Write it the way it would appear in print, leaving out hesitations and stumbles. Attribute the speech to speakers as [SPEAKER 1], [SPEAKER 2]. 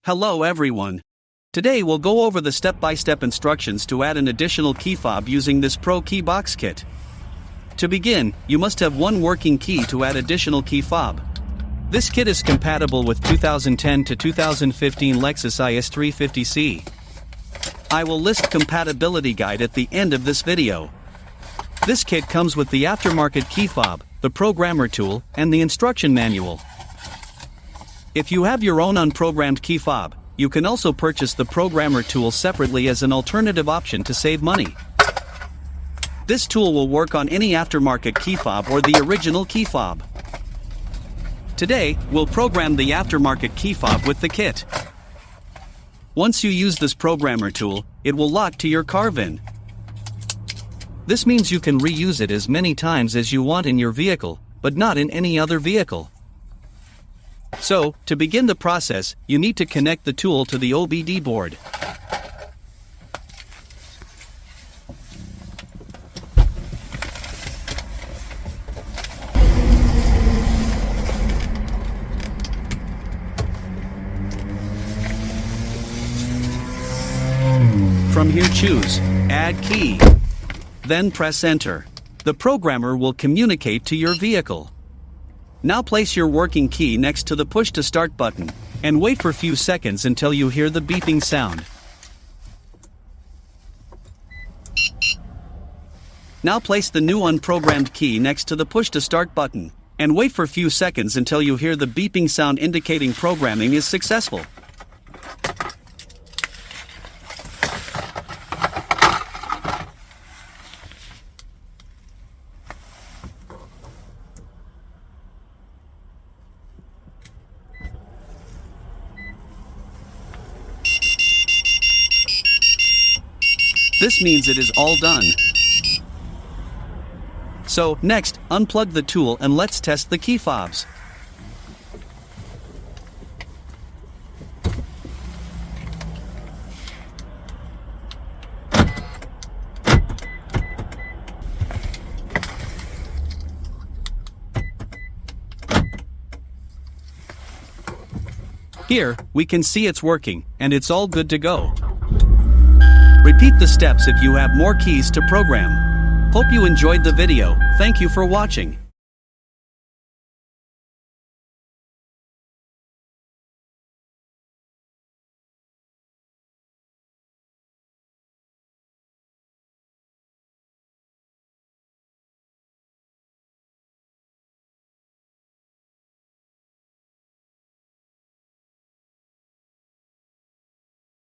[SPEAKER 1] Hello everyone. Today we'll go over the step-by-step instructions to add an additional key fob using this ProKeyBox kit. To begin, you must have one working key to add additional key fob. This kit is compatible with 2010 to 2015 Lexus IS 350C. I will list compatibility guide at the end of this video. This kit comes with the aftermarket key fob, the programmer tool, and the instruction manual. If you have your own unprogrammed key fob, you can also purchase the programmer tool separately as an alternative option to save money. This tool will work on any aftermarket key fob or the original key fob. Today, we'll program the aftermarket key fob with the kit. Once you use this programmer tool, it will lock to your car VIN. This means you can reuse it as many times as you want in your vehicle, but not in any other vehicle. So, to begin the process, you need to connect the tool to the OBD board. From here choose Add Key. Then press Enter. The programmer will communicate to your vehicle. Now place your working key next to the push to start button, and wait for a few seconds until you hear the beeping sound. Now place the new unprogrammed key next to the push to start button, and wait for a few seconds until you hear the beeping sound indicating programming is successful. This means it is all done. So, next, unplug the tool and let's test the key fobs. Here, we can see it's working, and it's all good to go. Repeat the steps if you have more keys to program. Hope you enjoyed the video. Thank you for watching.